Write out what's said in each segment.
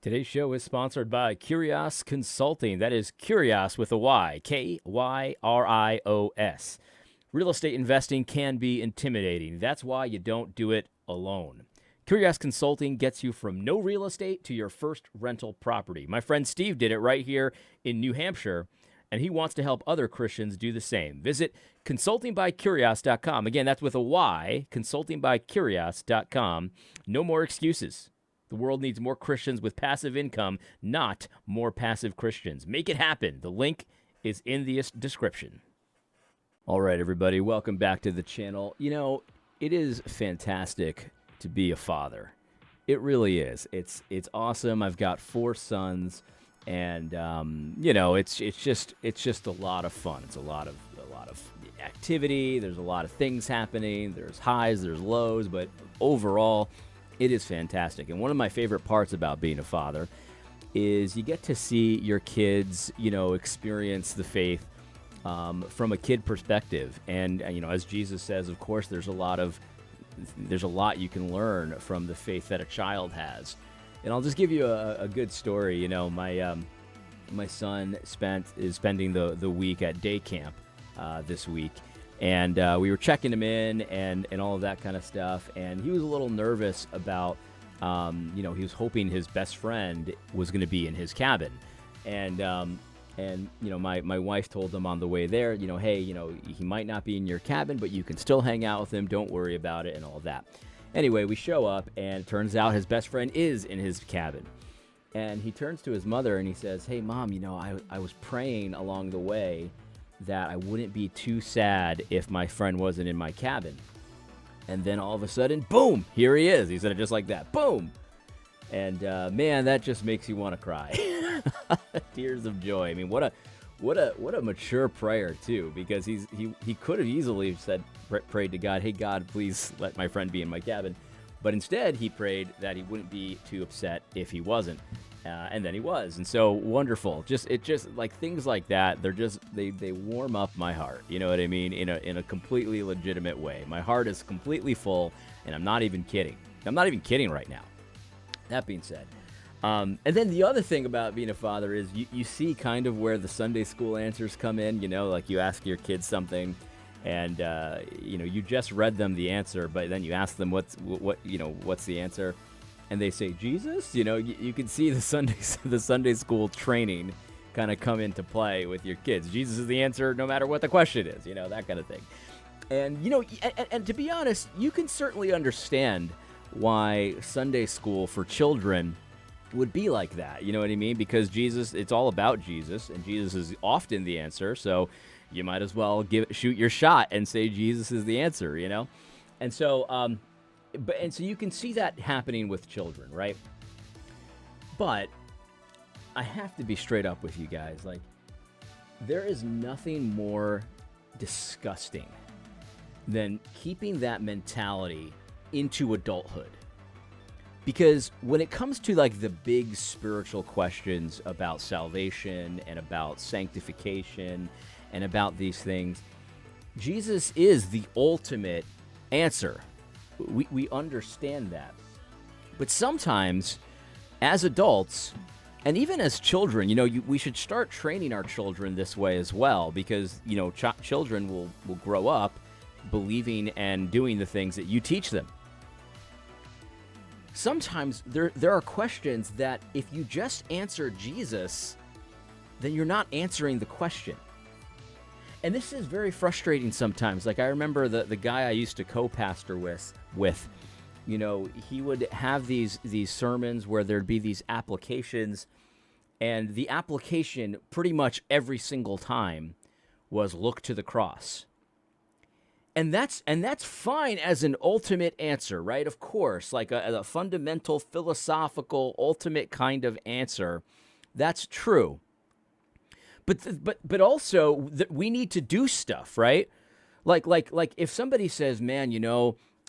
Today's show is sponsored by Kyrios Consulting. That is Kyrios with a Y, Kyrios. Real estate investing can be intimidating. That's why you don't do it alone. Kyrios Consulting gets you from no real estate to your first rental property. My friend Steve did it right here in New Hampshire, and he wants to help other Christians do the same. Visit consultingbykyrios.com. Again, that's with a Y, consultingbykyrios.com. No more excuses. The world needs more Christians with passive income, not more passive Christians. Make it happen. The link is in the description. All right, everybody, welcome back to the channel. You know, it is fantastic to be a father. It really is. It's awesome. I've got 4 sons, and it's just a lot of fun. It's a lot of activity. There's a lot of things happening. There's highs, there's lows, but overall, it is fantastic. And one of my favorite parts about being a father is you get to see your kids, experience the faith from a kid perspective. And, as Jesus says, of course, there's a lot you can learn from the faith that a child has. And I'll just give you a good story. My son is spending the week at day camp this week. And we were checking him in and all of that kind of stuff. And he was a little nervous about, he was hoping his best friend was going to be in his cabin. And my wife told him on the way there, hey, he might not be in your cabin, but you can still hang out with him. Don't worry about it and all that. Anyway, we show up, and it turns out his best friend is in his cabin. And he turns to his mother and he says, hey, Mom, I was praying along the way that I wouldn't be too sad if my friend wasn't in my cabin. And then all of a sudden, boom, here he is. He said it just like that. Boom. And man, that just makes you want to cry. Tears of joy. I mean, what a mature prayer too, because he could have easily prayed to God, hey God, please let my friend be in my cabin. But instead, he prayed that he wouldn't be too upset if he wasn't. And then he was. And so wonderful. It just like things like that, they warm up my heart. You know what I mean? In a completely legitimate way. My heart is completely full, and I'm not even kidding. I'm not even kidding right now. That being said. And then the other thing about being a father is you see kind of where the Sunday school answers come in, like you ask your kids something and, you just read them the answer, but then you ask them what's the answer. And they say, Jesus? You can see the Sunday school training kind of come into play with your kids. Jesus is the answer no matter what the question is, that kind of thing. And, and to be honest, you can certainly understand why Sunday school for children would be like that. You know what I mean? Because Jesus, it's all about Jesus, and Jesus is often the answer. So you might as well shoot your shot and say Jesus is the answer, And so, and so you can see that happening with children, right? But I have to be straight up with you guys. Like, there is nothing more disgusting than keeping that mentality into adulthood. Because when it comes to like the big spiritual questions about salvation and about sanctification and about these things, Jesus is the ultimate answer. We understand that. But sometimes, as adults, and even as children, we should start training our children this way as well, because, children will grow up believing and doing the things that you teach them. Sometimes there are questions that if you just answer Jesus, then you're not answering the question. And this is very frustrating sometimes. Like, I remember the guy I used to co-pastor with, he would have these sermons where there'd be these applications, and the application pretty much every single time was look to the cross. And that's fine as an ultimate answer, right? Of course, like a fundamental, philosophical, ultimate kind of answer. That's true. But also we need to do stuff, right? Like if somebody says, man,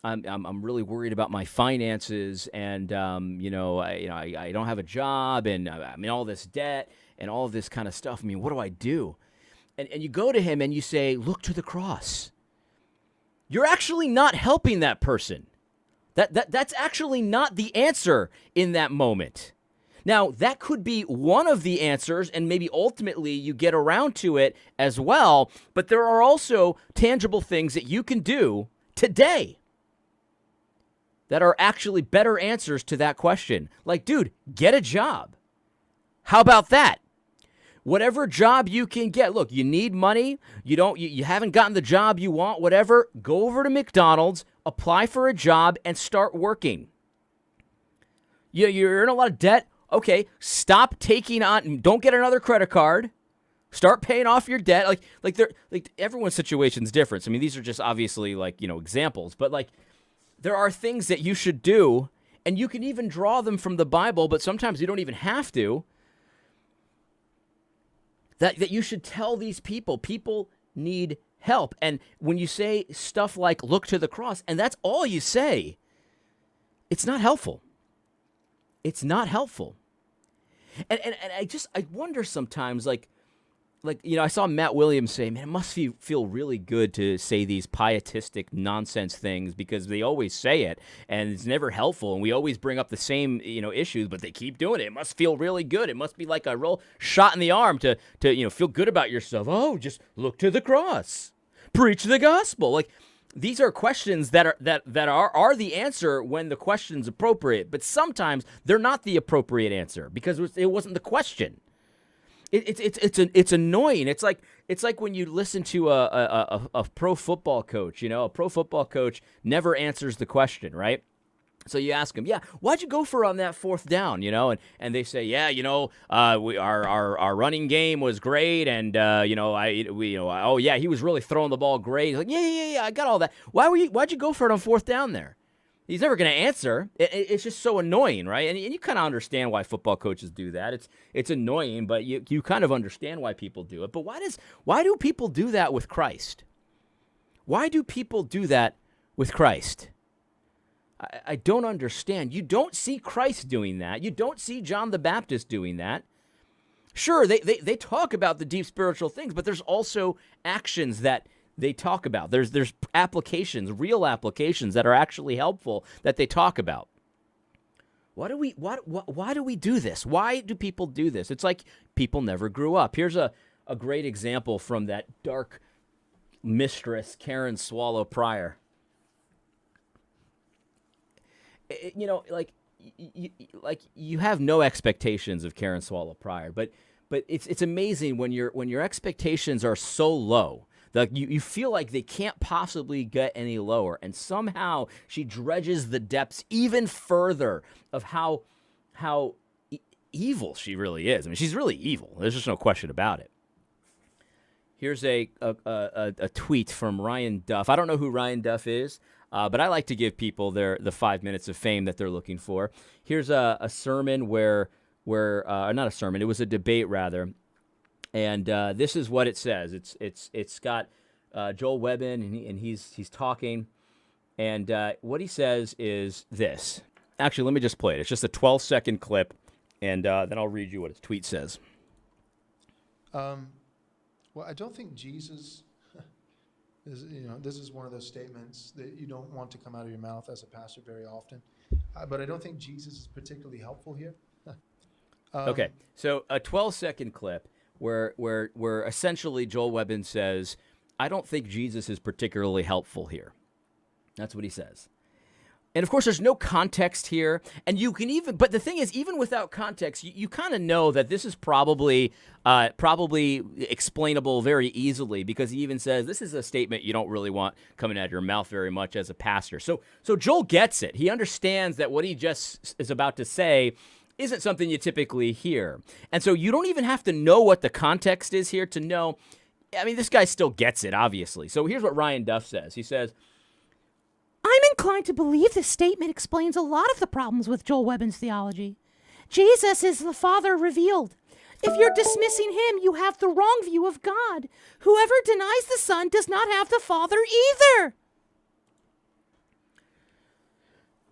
I'm really worried about my finances, and I don't have a job, and I'm in all this debt and all of this kind of stuff. I mean, what do I do? And you go to him and you say, look to the cross. You're actually not helping that person. That's actually not the answer in that moment. Now, that could be one of the answers, and maybe ultimately you get around to it as well, but there are also tangible things that you can do today that are actually better answers to that question. Like, dude, get a job. How about that? Whatever job you can get. Look, you need money. You haven't gotten the job you want, whatever. Go over to McDonald's, apply for a job, and start working. You're in a lot of debt. Okay, stop taking on. Don't get another credit card. Start paying off your debt. Like everyone's situation is different. So, I mean, these are just obviously examples. But there are things that you should do, and you can even draw them from the Bible. But sometimes you don't even have to. That you should tell these people. People need help. And when you say stuff like look to the cross, and that's all you say, it's not helpful. It's not helpful. And I wonder sometimes, I saw Matt Williams say, man, it must feel really good to say these pietistic nonsense things because they always say it and it's never helpful. And we always bring up the same, issues, but they keep doing it. It must feel really good. It must be like a real shot in the arm to feel good about yourself. Oh, just look to the cross. Preach the gospel. These are questions that are the answer when the question's appropriate, but sometimes they're not the appropriate answer because it wasn't the question. It's annoying. It's like when you listen to a pro football coach. A pro football coach never answers the question, right? So you ask him, why'd you go for on that fourth down? And they say, our running game was great, and he was really throwing the ball great. He's like, yeah, I got all that. Why'd you go for it on fourth down there? He's never going to answer. It's just so annoying, right? And you kind of understand why football coaches do that. It's annoying, but you kind of understand why people do it. But why do people do that with Christ? Why do people do that with Christ? I don't understand. You don't see Christ doing that. You don't see John the Baptist doing that. Sure, they talk about the deep spiritual things, but there's also actions that they talk about. There's applications, real applications that are actually helpful that they talk about. Why do we do this? Why do people do this? It's like people never grew up. Here's a great example from that dark mistress, Karen Swallow Pryor. You have no expectations of Karen Swallow Pryor, but it's amazing when your expectations are so low. You feel like they can't possibly get any lower, and somehow she dredges the depths even further of how evil she really is. I mean, she's really evil. There's just no question about it. Here's a tweet from Ryan Duff. I don't know who Ryan Duff is, but I like to give people the 5 minutes of fame that they're looking for. Here's a sermon where not a sermon. It was a debate rather. And this is what it says. It's got Joel Webbin, and he's talking, and what he says is this. Actually, let me just play it. It's just a 12-second clip, and then I'll read you what his tweet says. Well, I don't think Jesus is. This is one of those statements that you don't want to come out of your mouth as a pastor very often. But I don't think Jesus is particularly helpful here. Okay, so a 12-second clip. Where essentially Joel Webbin says, I don't think Jesus is particularly helpful here. That's what he says. And of course, there's no context here. And but the thing is, even without context, you kind of know that this is probably explainable very easily, because he even says this is a statement you don't really want coming out of your mouth very much as a pastor. So Joel gets it. He understands that what he just is about to say isn't something you typically hear. And so you don't even have to know what the context is here to know. I mean, this guy still gets it, obviously. So here's what Ryan Duff says. He says, I'm inclined to believe this statement explains a lot of the problems with Joel Webbin's theology. Jesus is the Father revealed. If you're dismissing him, you have the wrong view of God. Whoever denies the Son does not have the Father either.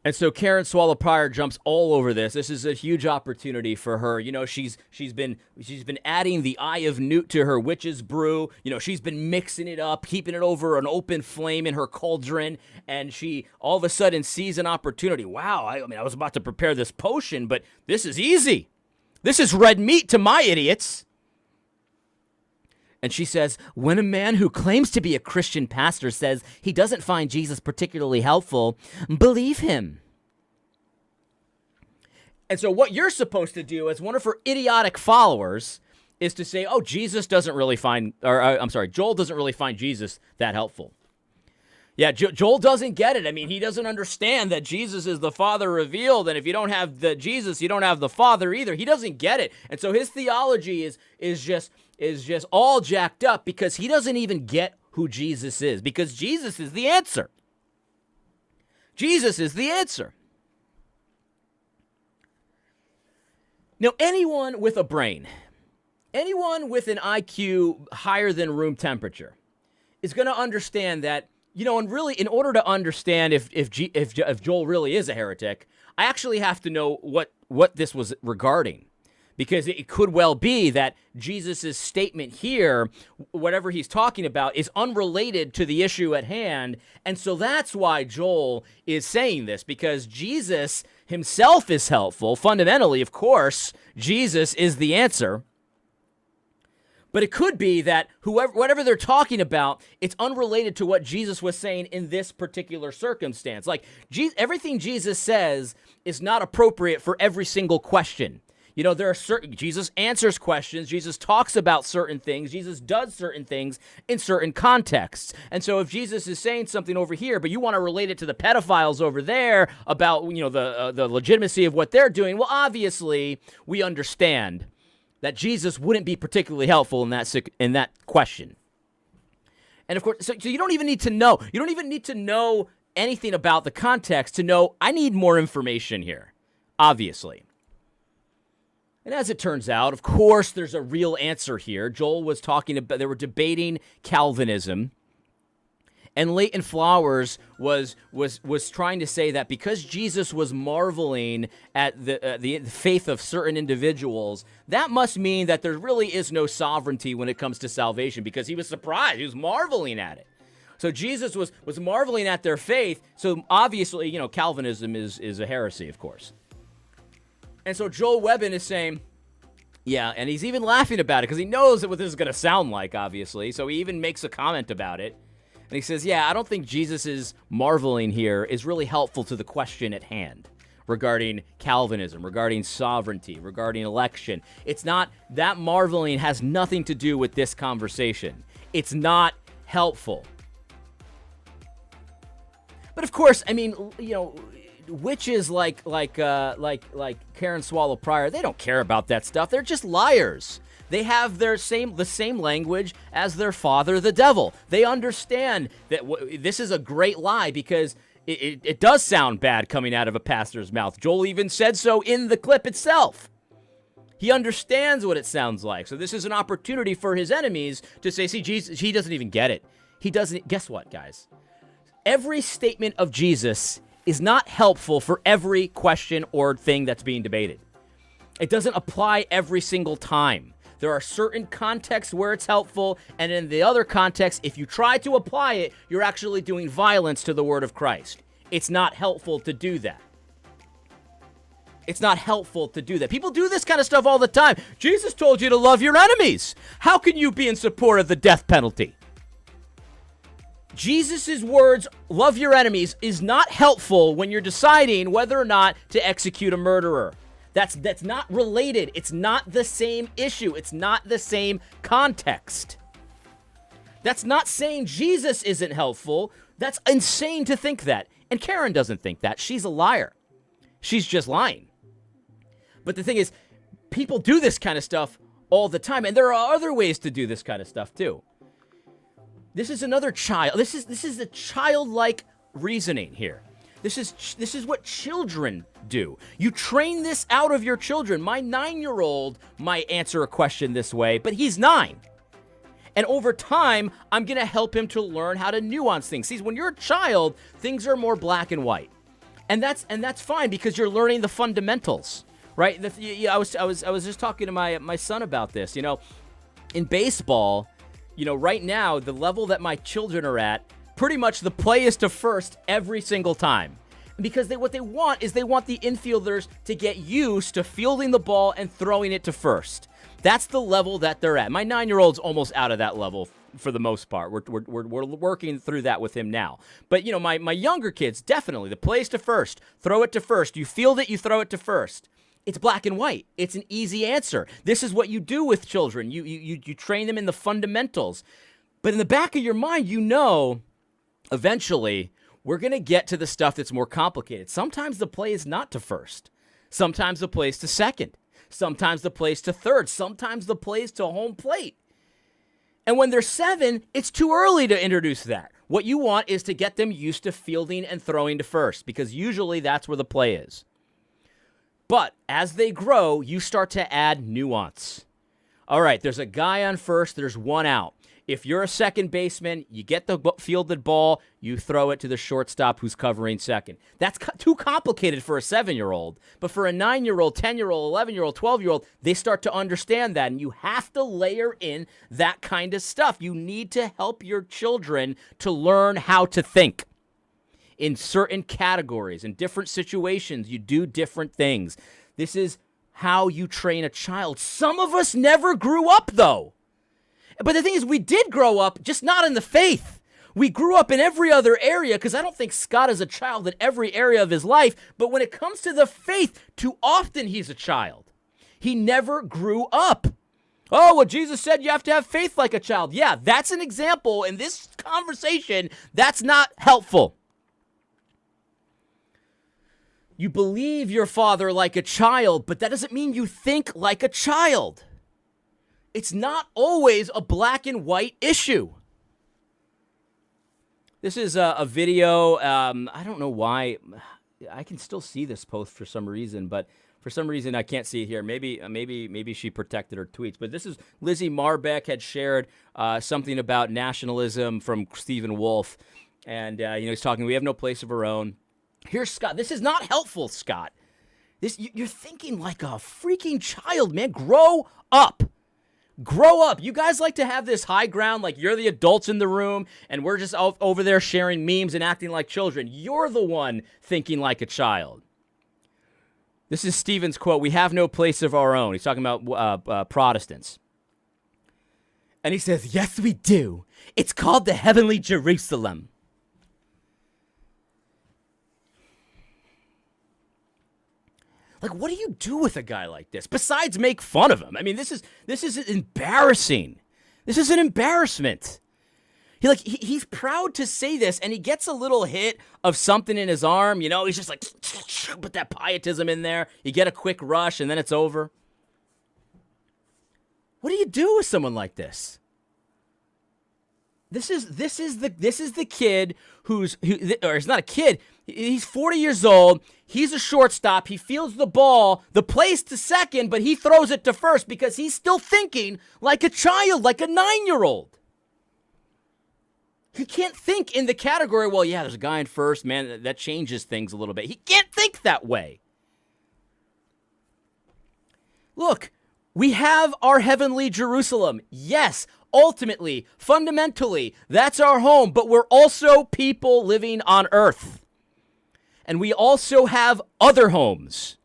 And so Karen Swallow Pryor jumps all over this. This is a huge opportunity for her. She's been adding the eye of newt to her witch's brew. She's been mixing it up, keeping it over an open flame in her cauldron, and she all of a sudden sees an opportunity. Wow, I was about to prepare this potion, but this is easy. This is red meat to my idiots. And she says, when a man who claims to be a Christian pastor says he doesn't find Jesus particularly helpful, believe him. And so what you're supposed to do as one of her idiotic followers is to say, oh, Jesus doesn't really find, or I'm sorry, Joel doesn't really find Jesus that helpful. Yeah, Joel doesn't get it. I mean, he doesn't understand that Jesus is the Father revealed, and if you don't have the Jesus, you don't have the Father either. He doesn't get it. And so his theology is just all jacked up because he doesn't even get who Jesus is, because Jesus is the answer. Jesus is the answer. Now, anyone with a brain, anyone with an IQ higher than room temperature is going to understand that, and really, in order to understand if Joel really is a heretic, I actually have to know what this was regarding. Because it could well be that Jesus' statement here, whatever he's talking about, is unrelated to the issue at hand. And so that's why Joel is saying this, because Jesus himself is helpful. Fundamentally, of course, Jesus is the answer. But it could be that whatever they're talking about, it's unrelated to what Jesus was saying in this particular circumstance. Like, everything Jesus says is not appropriate for every single question. There are Jesus answers questions, Jesus talks about certain things, Jesus does certain things in certain contexts. And so if Jesus is saying something over here, but you want to relate it to the pedophiles over there about, the legitimacy of what they're doing, well, obviously, we understand that Jesus wouldn't be particularly helpful in that question. And of course, so you don't even need to know. You don't even need to know anything about the context to know I need more information here, obviously. And as it turns out, of course, there's a real answer here. Joel was talking about, they were debating Calvinism. And Leighton Flowers was trying to say that because Jesus was marveling at the faith of certain individuals, that must mean that there really is no sovereignty when it comes to salvation, because he was surprised. He was marveling at it. So Jesus was marveling at their faith. So obviously, Calvinism is a heresy, of course. And so Joel Webbin is saying, yeah, and he's even laughing about it because he knows what this is going to sound like, obviously. So he even makes a comment about it. And he says, yeah, I don't think Jesus' marveling here is really helpful to the question at hand regarding Calvinism, regarding sovereignty, regarding election. It's not, that marveling has nothing to do with this conversation. It's not helpful. But of course, I mean, witches like Karen Swallow Prior, they don't care about that stuff. They're just liars. They have the same language as their father, the devil. They understand that this is a great lie because it does sound bad coming out of a pastor's mouth. Joel even said so in the clip itself. He understands what it sounds like. So this is an opportunity for his enemies to say, see, Jesus, he doesn't even get it. He doesn't. Guess what, guys? Every statement of Jesus is not helpful for every question or thing that's being debated. It doesn't apply every single time. There are certain contexts where it's helpful, and in the other context, if you try to apply it, you're actually doing violence to the word of Christ. It's not helpful to do that. It's not helpful to do that. People do this kind of stuff all the time. Jesus told you to love your enemies. How can you be in support of the death penalty? Jesus' words, love your enemies, is not helpful when you're deciding whether or not to execute a murderer. That's not related. It's not the same issue. It's not the same context. That's not saying Jesus isn't helpful. That's insane to think that. And Karen doesn't think that. She's a liar. She's just lying. But the thing is, people do this kind of stuff all the time. And there are other ways to do this kind of stuff too. This is another child. This is a childlike reasoning here. This is what children do. You train this out of your children. My 9-year-old might answer a question this way, but he's 9. And over time, I'm going to help him to learn how to nuance things. See, when you're a child, things are more black and white. And that's fine because you're learning the fundamentals, right? I was just talking to my son about this, in baseball, right now, the level that my children are at, pretty much the play is to first every single time. Because what they want is they want the infielders to get used to fielding the ball and throwing it to first. That's the level that they're at. My 9-year-old's almost out of that level for the most part. We're working through that with him now. But, my younger kids, definitely, the plays to first, throw it to first. You field it, you throw it to first. It's black and white. It's an easy answer. This is what you do with children. You train them in the fundamentals. But in the back of your mind, eventually, we're going to get to the stuff that's more complicated. Sometimes the play is not to first. Sometimes the play is to second. Sometimes the play is to third. Sometimes the play is to home plate. And when they're 7, it's too early to introduce that. What you want is to get them used to fielding and throwing to first, because usually that's where the play is. But as they grow, you start to add nuance. All right, there's a guy on first, there's one out. If you're a second baseman, you get the fielded ball, you throw it to the shortstop who's covering second. That's too complicated for a 7-year-old. But for a 9-year-old, 10-year-old, 11-year-old, 12-year-old, they start to understand that. And you have to layer in that kind of stuff. You need to help your children to learn how to think. In certain categories, in different situations, you do different things. This is how you train a child. Some of us never grew up, though. But the thing is, we did grow up, just not in the faith. We grew up in every other area, because I don't think Scott is a child in every area of his life. But when it comes to the faith, too often he's a child. He never grew up. Oh, well, Jesus said you have to have faith like a child. Yeah, that's an example. In this conversation, that's not helpful. You believe your father like a child, but that doesn't mean you think like a child. It's not always a black and white issue. This is a video. I don't know why. I can still see this post for some reason, but for some reason I can't see it here. Maybe she protected her tweets. But this is Lizzie Marbeck had shared something about nationalism from Stephen Wolfe, and he's talking. We have no place of our own. Here's Scott. This is not helpful, Scott. You're thinking like a freaking child, man. Grow up. Grow up. You guys like to have this high ground, like you're the adults in the room, and we're just over there sharing memes and acting like children. You're the one thinking like a child. This is Stephen's quote, "We have no place of our own." He's talking about Protestants. And he says, "Yes, we do. It's called the heavenly Jerusalem." Like, what do you do with a guy like this besides make fun of him? I mean, this is embarrassing. This is an embarrassment. He's proud to say this, and he gets a little hit of something in his arm. He's just like, put that pietism in there. You get a quick rush, and then it's over. What do you do with someone like this? This is the kid or he's not a kid. He's 40 years old. He's a shortstop. He fields the ball. The play's to second, but he throws it to first because he's still thinking like a child, like a 9-year-old. He can't think in the category, well, yeah, there's a guy in first, man, that changes things a little bit. He can't think that way. Look, we have our heavenly Jerusalem. Yes, ultimately, fundamentally, that's our home, but we're also people living on earth. And we also have other homes.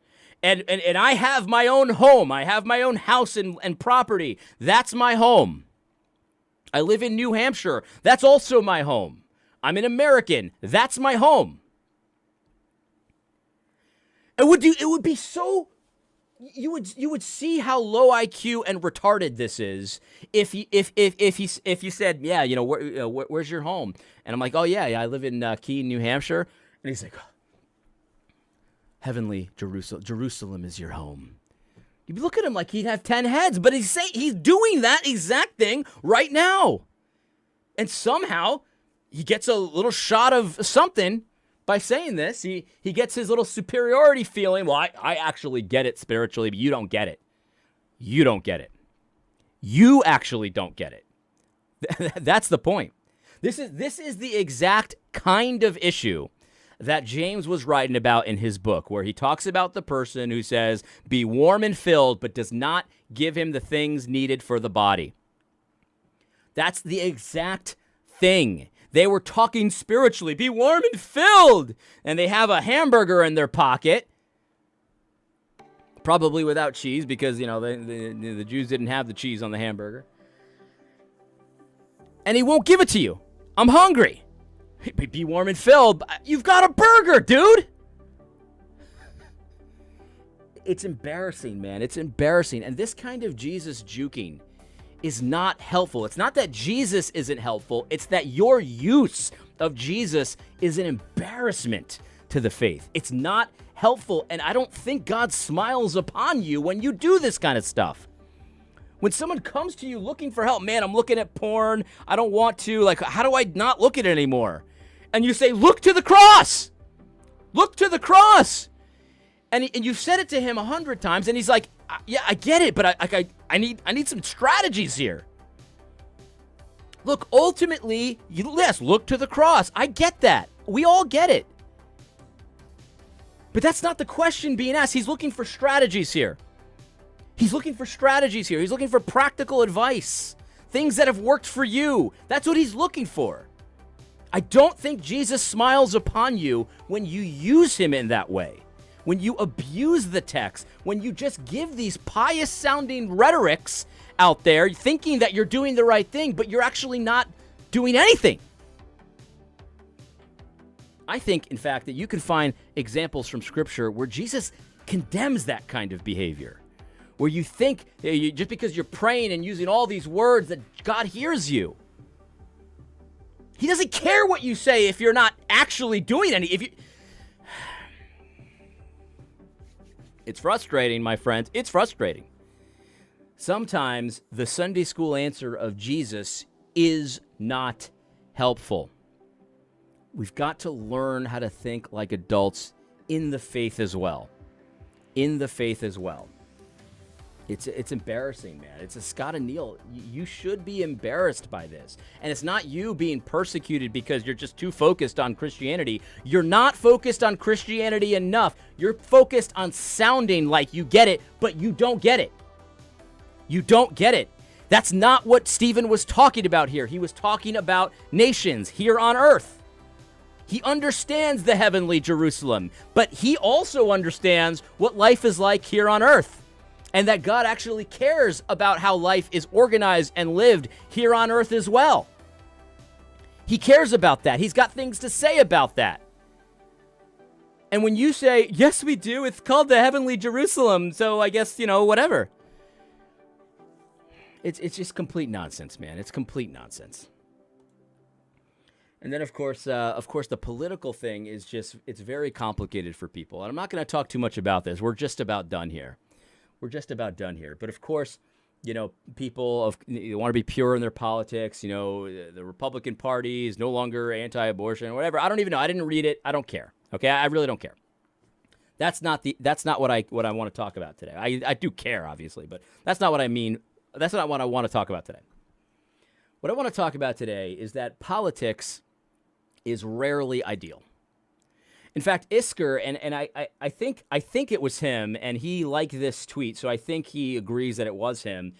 And I have my own home. I have my own house and property. That's my home. I live in New Hampshire. That's also my home. I'm an American. That's my home. It would be so... You would see how low IQ and retarded this is if you said, yeah, where's your home? And I'm like, oh yeah, I live in Keene, New Hampshire. And he's like, heavenly Jerusalem is your home. You look at him like he'd have 10 heads, but he's doing that exact thing right now. And somehow he gets a little shot of something by saying this. He gets his little superiority feeling. Well, I actually get it spiritually, but you don't get it. You don't get it. You actually don't get it. That's the point. This is the exact kind of issue that James was writing about in his book, where he talks about the person who says, be warm and filled, but does not give him the things needed for the body. That's the exact thing. They were talking spiritually. Be warm and filled. And they have a hamburger in their pocket. Probably without cheese because, the Jews didn't have the cheese on the hamburger. And he won't give it to you. I'm hungry. Be warm and filled. You've got a burger, dude. It's embarrassing, man. It's embarrassing. And this kind of Jesus juking is not helpful. It's not that Jesus isn't helpful. It's that your use of Jesus is an embarrassment to the faith. It's not helpful, and I don't think God smiles upon you when you do this kind of stuff. When someone comes to you looking for help, man, I'm looking at porn, I don't want to, how do I not look at it anymore? And you say, look to the cross! Look to the cross! And you've said it to him 100 times, and he's like, yeah, I get it, but I need some strategies here. Look, ultimately, yes, look to the cross. I get that. We all get it. But that's not the question being asked. He's looking for strategies here. He's looking for practical advice. Things that have worked for you. That's what he's looking for. I don't think Jesus smiles upon you when you use him in that way. When you abuse the text. When you just give these pious-sounding rhetorics out there thinking that you're doing the right thing, but you're actually not doing anything. I think, in fact, that you can find examples from Scripture where Jesus condemns that kind of behavior, where you think just because you're praying and using all these words that God hears you. He doesn't care what you say if you're not actually doing any. It's frustrating, my friends. It's frustrating. Sometimes the Sunday school answer of Jesus is not helpful. We've got to learn how to think like adults in the faith as well. In the faith as well. It's embarrassing, man. It's a Scott and Neil. You should be embarrassed by this. And it's not you being persecuted because you're just too focused on Christianity. You're not focused on Christianity enough. You're focused on sounding like you get it, but you don't get it. You don't get it. That's not what Stephen was talking about here. He was talking about nations here on earth. He understands the heavenly Jerusalem, but he also understands what life is like here on earth, and that God actually cares about how life is organized and lived here on earth as well. He cares about that. He's got things to say about that. And when you say, yes, we do, it's called the heavenly Jerusalem, so I guess, whatever. It's just complete nonsense, man. It's complete nonsense. And then, of course, the political thing is it's very complicated for people. And I'm not going to talk too much about this. We're just about done here. But, of course, people want to be pure in their politics. The Republican Party is no longer anti-abortion or whatever. I don't even know. I didn't read it. I don't care. Okay, I really don't care. That's not what I want to talk about today. I do care, obviously, but that's not what I mean. That's not what I want to talk about today. What I want to talk about today is that politics is rarely ideal. In fact, Isker, and I think it was him, and he liked this tweet, so I think he agrees that it was him.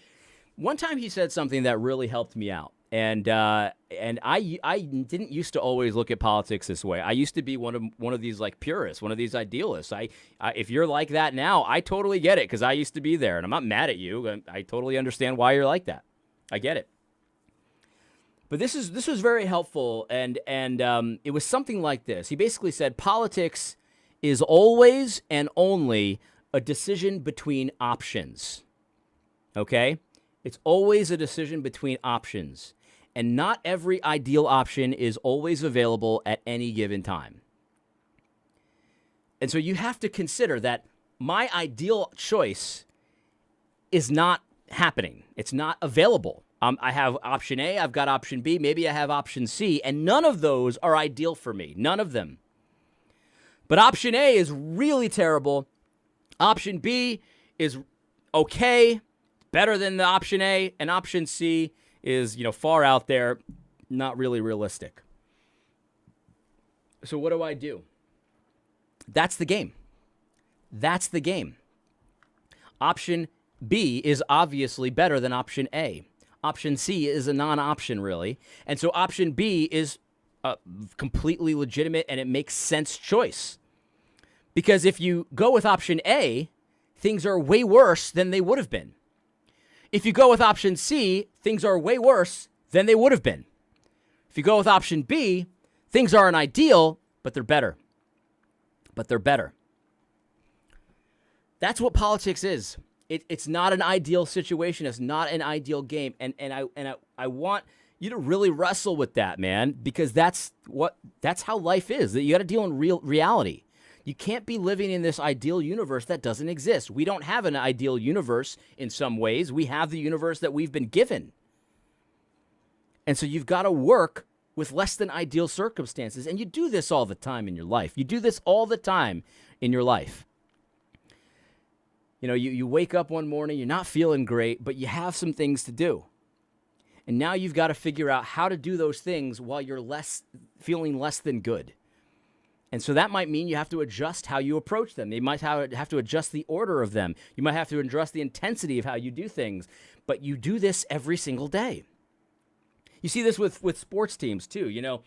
One time he said something that really helped me out, and I didn't used to always look at politics this way. I used to be one of these purists, one of these idealists. If you're like that now, I totally get it because I used to be there, and I'm not mad at you. I totally understand why you're like that. I get it. But this was very helpful, and it was something like this. He basically said politics is always and only a decision between options. Okay? It's always a decision between options, and not every ideal option is always available at any given time. And so you have to consider that my ideal choice is not happening. It's not available. I have option A, I've got option B, maybe I have option C, and none of those are ideal for me. None of them. But option A is really terrible. Option B is okay, better than the option A, and option C is, far out there, not really realistic. So what do? That's the game. That's the game. Option B is obviously better than option A. Option C is a non-option, really. And so option B is a completely legitimate and it makes sense choice. Because if you go with option A, things are way worse than they would have been. If you go with option C, things are way worse than they would have been. If you go with option B, things aren't ideal, but they're better. That's what politics is. It's not an ideal situation. It's not an ideal game. And I want you to really wrestle with that, man, because that's how life is. That you got to deal in reality. You can't be living in this ideal universe that doesn't exist. We don't have an ideal universe in some ways. We have the universe that we've been given. And so you've got to work with less than ideal circumstances. And you do this all the time in your life. You do this all the time in your life. You know, you wake up one morning, you're not feeling great, but you have some things to do. And now you've got to figure out how to do those things while you're feeling less than good. And so that might mean you have to adjust how you approach them. You might have to adjust the order of them. You might have to adjust the intensity of how you do things. But you do this every single day. You see this with sports teams too. You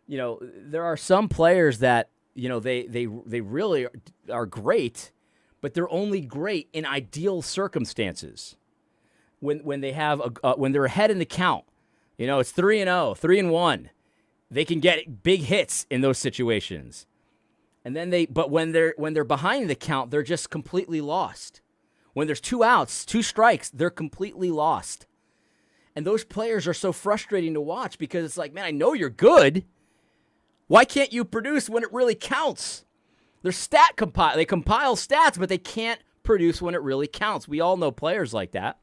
know, there are some players that, you know, they really are great, but they're only great in ideal circumstances. When they have when they're ahead in the count, you know, it's 3-0, 3-1. They can get big hits in those situations. And then but when they're behind the count, they're just completely lost. When there's 2 outs, 2 strikes, they're completely lost. And those players are so frustrating to watch because it's like, man, I know you're good. Why can't you produce when it really counts? They're they compile stats, but they can't produce when it really counts. We all know players like that.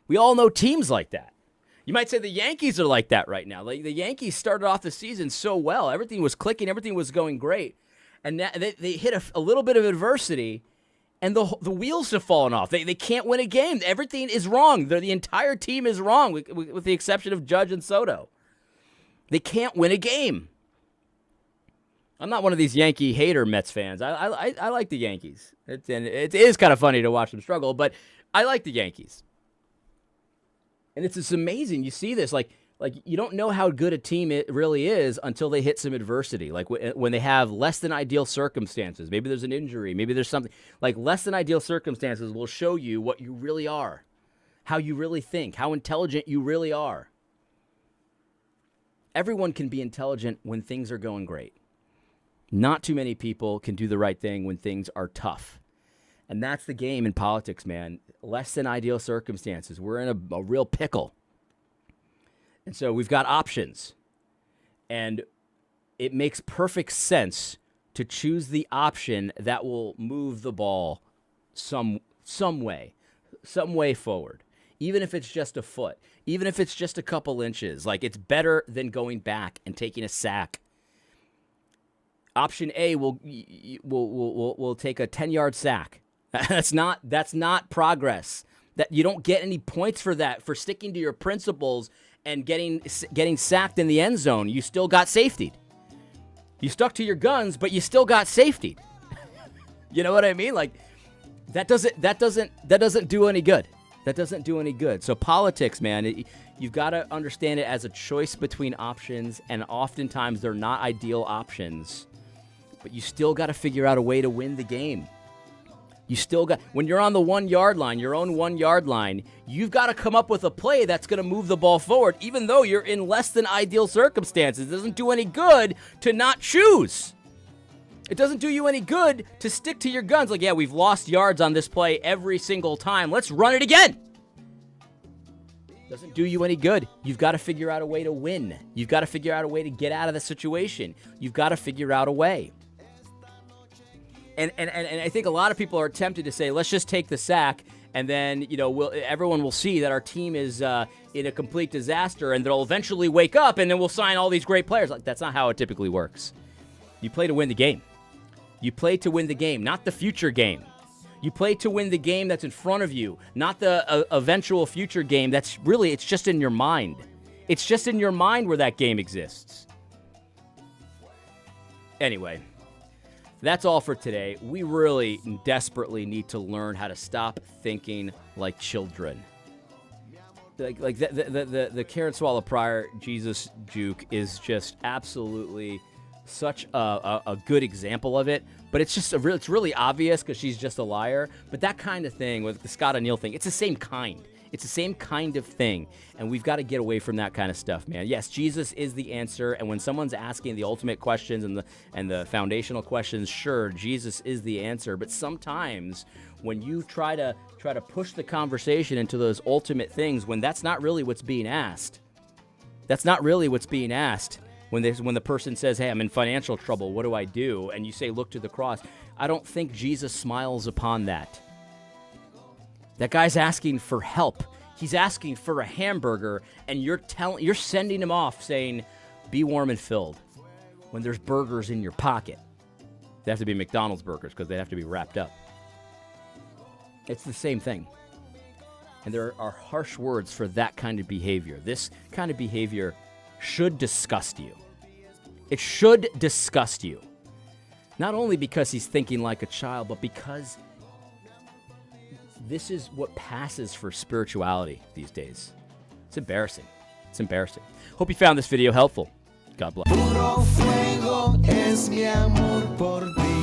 We all know teams like that. You might say the Yankees are like that right now. Like the Yankees started off the season so well. Everything was clicking. Everything was going great. And they hit a little bit of adversity, and the wheels have fallen off. They can't win a game. Everything is wrong. The entire team is wrong, with the exception of Judge and Soto. They can't win a game. I'm not one of these Yankee hater Mets fans. I like the Yankees. It is kind of funny to watch them struggle, but I like the Yankees. And it's just amazing. You see this, like you don't know how good a team it really is until they hit some adversity. Like when they have less than ideal circumstances. Maybe there's an injury. Maybe there's something. Like less than ideal circumstances will show you what you really are, how you really think, how intelligent you really are. Everyone can be intelligent when things are going great. Not too many people can do the right thing when things are tough. And that's the game in politics, man. Less than ideal circumstances. We're in a real pickle. And so we've got options. And it makes perfect sense to choose the option that will move the ball some way forward. Even if it's just a foot. Even if it's just a couple inches. Like, it's better than going back and taking a sack. Option A will take a 10-yard sack. That's not progress. That you don't get any points for that, for sticking to your principles and getting sacked in the end zone. You still got safetied. You stuck to your guns, but you still got safetied. You know what I mean? Like that doesn't do any good. That doesn't do any good. So politics, man, you've got to understand it as a choice between options, and oftentimes they're not ideal options. But you still got to figure out a way to win the game. You still got, when you're on the 1 yard line, your own 1 yard line, you've got to come up with a play that's going to move the ball forward, even though you're in less than ideal circumstances. It doesn't do any good to not choose. It doesn't do you any good to stick to your guns. Like, yeah, we've lost yards on this play every single time. Let's run it again. Doesn't do you any good. You've got to figure out a way to win. You've got to figure out a way to get out of the situation. You've got to figure out a way. And I think a lot of people are tempted to say, let's just take the sack, and then, you know, everyone will see that our team is in a complete disaster, and they'll eventually wake up, and then we'll sign all these great players. Like, that's not how it typically works. You play to win the game. You play to win the game, not the future game. You play to win the game that's in front of you, not the eventual future game that's really, it's just in your mind. It's just in your mind where that game exists. Anyway. That's all for today. We really desperately need to learn how to stop thinking like children. Like the Karen Swallow Prior Jesus juke is just absolutely such a good example of it. But it's just it's really obvious because she's just a liar. But that kind of thing with the Scott O'Neill thing, it's the same kind. It's the same kind of thing, and we've got to get away from that kind of stuff, man. Yes, Jesus is the answer, and when someone's asking the ultimate questions and the foundational questions, sure, Jesus is the answer. But sometimes when you try to push the conversation into those ultimate things, when that's not really what's being asked, when the person says, "Hey, I'm in financial trouble. What do I do?" and you say, "Look to the cross," I don't think Jesus smiles upon that. That guy's asking for help. He's asking for a hamburger, and you're sending him off saying, "Be warm and filled," when there's burgers in your pocket. They have to be McDonald's burgers because they have to be wrapped up. It's the same thing. And there are harsh words for that kind of behavior. This kind of behavior should disgust you. It should disgust you. Not only because he's thinking like a child, but because this is what passes for spirituality these days. It's embarrassing. It's embarrassing. Hope you found this video helpful. God bless. Puro fuego es mi amor por ti.